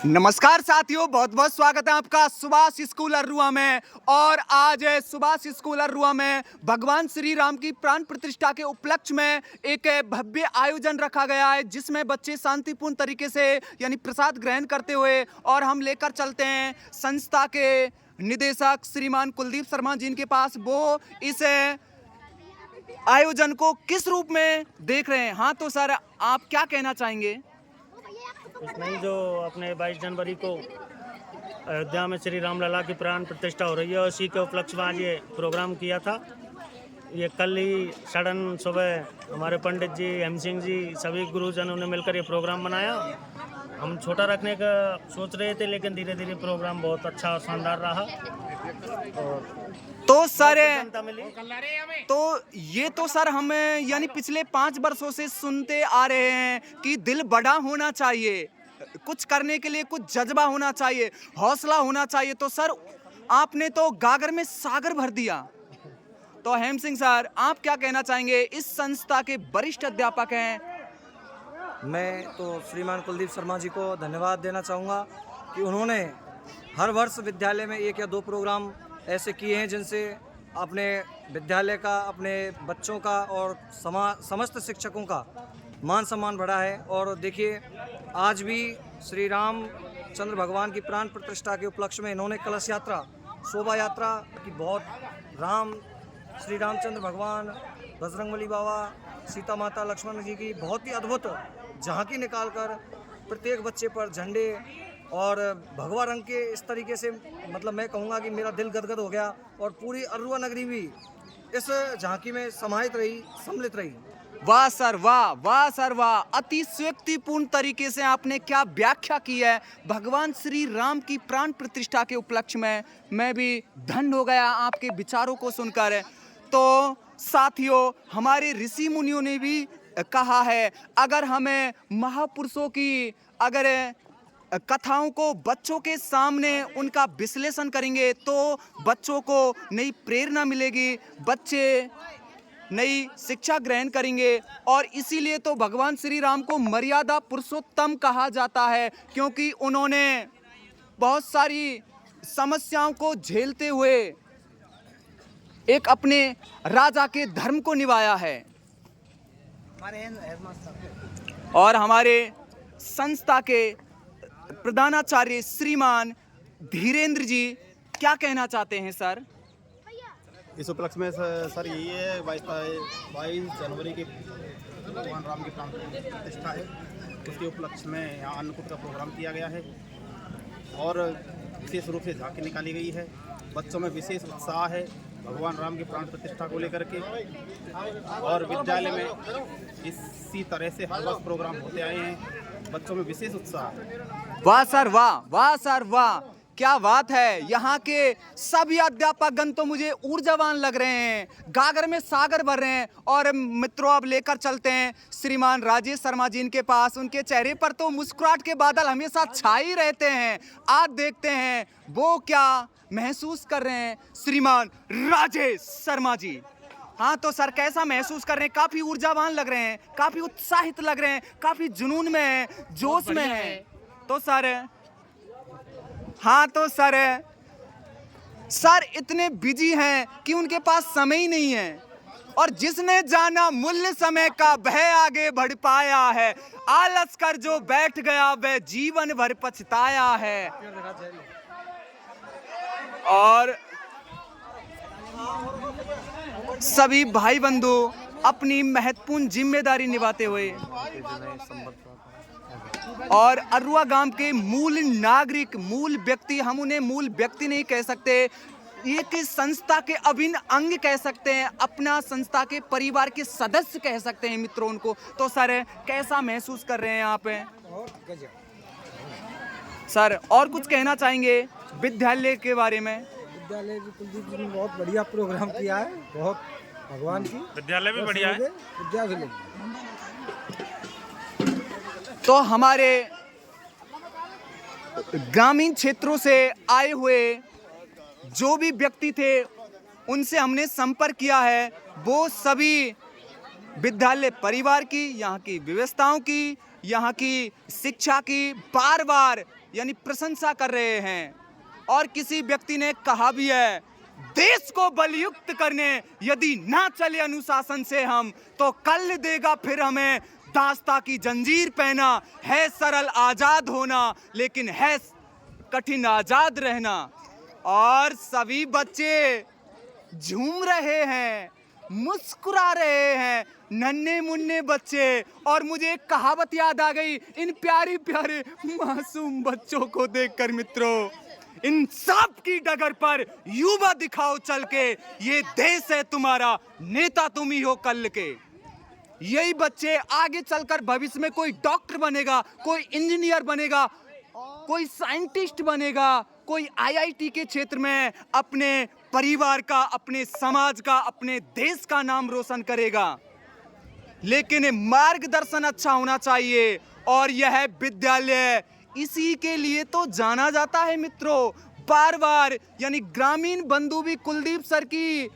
नमस्कार साथियों, बहुत बहुत स्वागत है आपका सुभाष स्कूल अरुआ में। और आज सुभाष स्कूल अरुआ में भगवान श्री राम की प्राण प्रतिष्ठा के उपलक्ष्य में एक भव्य आयोजन रखा गया है, जिसमें बच्चे शांतिपूर्ण तरीके से यानी प्रसाद ग्रहण करते हुए और हम लेकर चलते हैं संस्था के निदेशक श्रीमान कुलदीप शर्मा जी के पास। वो इस आयोजन को किस रूप में देख रहे हैं? हाँ तो सर, आप क्या कहना चाहेंगे? कुछ नहीं, जो अपने 22 जनवरी को अयोध्या में श्री राम लला की प्राण प्रतिष्ठा हो रही है, उसी के उपलक्ष्य में आज ये प्रोग्राम किया था। ये कल ही सडन सुबह हमारे पंडित जी, हेम सिंह जी, सभी गुरुजनों ने मिलकर ये प्रोग्राम बनाया। हम छोटा रखने का सोच रहे थे, लेकिन धीरे धीरे प्रोग्राम बहुत अच्छा और शानदार रहा। तो सर, ये तो सर हम यानी पिछले 5 वर्षों से सुनते आ रहे हैं कि दिल बड़ा होना चाहिए, कुछ करने के लिए कुछ जज्बा होना चाहिए, हौसला होना चाहिए। तो सर, आपने तो गागर में सागर भर दिया। तो हेम सिंह सर, आप क्या कहना चाहेंगे? इस संस्था के वरिष्ठ अध्यापक हैं। मैं तो श्रीमान कुलदीप शर्मा जी को धन्यवाद देना चाहूँगा कि उन्होंने हर वर्ष विद्यालय में 1 या 2 प्रोग्राम ऐसे किए हैं, जिनसे अपने विद्यालय का, अपने बच्चों का और समस्त शिक्षकों का मान सम्मान बढ़ा है। और देखिए, आज भी श्री राम चंद्र भगवान की प्राण प्रतिष्ठा के उपलक्ष्य में इन्होंने कलश यात्रा, शोभा यात्रा की बहुत श्री रामचंद्र भगवान, बजरंगबली बाबा, सीता माता, लक्ष्मण जी की बहुत ही अद्भुत झांकी निकालकर प्रत्येक बच्चे पर झंडे और भगवा रंग के इस तरीके से, मतलब मैं कहूँगा कि मेरा दिल गदगद हो गया। और पूरी अरुआ नगरी भी इस झांकी में समाहित रही, सम्मिलित रही। वाह सर, वाह वाह सर वाह, अति सुव्यक्तिपूर्ण तरीके से आपने क्या व्याख्या की है भगवान श्री राम की प्राण प्रतिष्ठा के उपलक्ष्य में। मैं भी धन्य हो गया आपके विचारों को सुनकर। तो साथियों, हमारे ऋषि मुनियों ने भी कहा है, अगर हमें महापुरुषों की कथाओं को बच्चों के सामने उनका विश्लेषण करेंगे तो बच्चों को नई प्रेरणा मिलेगी, बच्चे नई शिक्षा ग्रहण करेंगे। और इसीलिए तो भगवान श्री राम को मर्यादा पुरुषोत्तम कहा जाता है, क्योंकि उन्होंने बहुत सारी समस्याओं को झेलते हुए एक अपने राजा के धर्म को निभाया है। और हमारे संस्था के प्रधानाचार्य श्रीमान धीरेन्द्र जी क्या कहना चाहते हैं सर? इस उपलक्ष्य में सर यही है, 22 जनवरी की भगवान राम की प्राण प्रतिष्ठा है, उसके उपलक्ष्य में यहाँ अन्नकूट का प्रोग्राम किया गया है और विशेष रूप से झांकी निकाली गई है। बच्चों में विशेष उत्साह है भगवान राम की प्राण प्रतिष्ठा को लेकर के, और विद्यालय में इसी तरह से हर वर्ष प्रोग्राम होते आए हैं। बच्चों में विशेष उत्साह है। वाह सर वाह, वाह सर वाह, क्या बात है। यहाँ के सभी अध्यापकगण तो मुझे ऊर्जावान लग रहे हैं, गागर में सागर भर रहे हैं। और मित्रों, अब लेकर चलते हैं श्रीमान राजेश शर्मा जी के पास। उनके चेहरे पर तो मुस्कुराहट के बादल हमेशा छाए रहते हैं। आज देखते हैं वो क्या महसूस कर रहे हैं श्रीमान राजेश शर्मा जी। हाँ तो सर, कैसा महसूस कर रहे हैं? काफी ऊर्जावान लग रहे हैं, काफी उत्साहित लग रहे हैं, काफी जुनून में है, जोश में है। तो सर, हाँ तो सर इतने बिजी हैं कि उनके पास समय ही नहीं है। और जिसने जाना मूल्य समय का वह आगे बढ़ पाया है, आलस कर जो बैठ गया वह जीवन भर पछताया है। और सभी भाई बंधु अपनी महत्वपूर्ण जिम्मेदारी निभाते हुए और अरुआ गांव के मूल नागरिक, मूल व्यक्ति, हम उन्हें मूल व्यक्ति नहीं कह सकते, एक संस्था के अभिन्न अंग कह सकते हैं, अपना संस्था के परिवार के सदस्य कह सकते हैं मित्रों उनको। तो सर, कैसा महसूस कर रहे हैं यहाँ पे सर? और कुछ कहना चाहेंगे विद्यालय के बारे में? विद्यालय जी, कुलदीप जी ने बहुत बढ़िया प्रोग्राम किया है, बहुत भगवान की विद्यालय भी बढ़िया है। विद्यालय तो हमारे ग्रामीण क्षेत्रों से आए हुए जो भी व्यक्ति थे उनसे हमने संपर्क किया है। वो सभी विद्यालय परिवार की, यहाँ की व्यवस्थाओं की, यहाँ की शिक्षा की बार बार यानी प्रशंसा कर रहे हैं। और किसी व्यक्ति ने कहा भी है, देश को बलयुक्त करने यदि ना चले अनुशासन से हम, तो कल देगा फिर हमें दास्ता की जंजीर पहना। है सरल आजाद होना, लेकिन है कठिन आजाद रहना। और सभी बच्चे झूम रहे हैं, मुस्कुरा रहे हैं, नन्हे मुन्ने बच्चे। और मुझे एक कहावत याद आ गई इन प्यारे प्यारे मासूम बच्चों को देखकर मित्रों, इन सब की डगर पर युवा दिखाओ चल के, ये देश है तुम्हारा, नेता तुम ही हो कल के। यही बच्चे आगे चलकर भविष्य में कोई डॉक्टर बनेगा, कोई इंजीनियर बनेगा, कोई साइंटिस्ट बनेगा, कोई आईआईटी के क्षेत्र में अपने परिवार का, अपने समाज का, अपने देश का नाम रोशन करेगा। लेकिन मार्गदर्शन अच्छा होना चाहिए, और यह विद्यालय इसी के लिए तो जाना जाता है मित्रों। बार बार यानी ग्रामीण बंधु भी कुलदीप सर की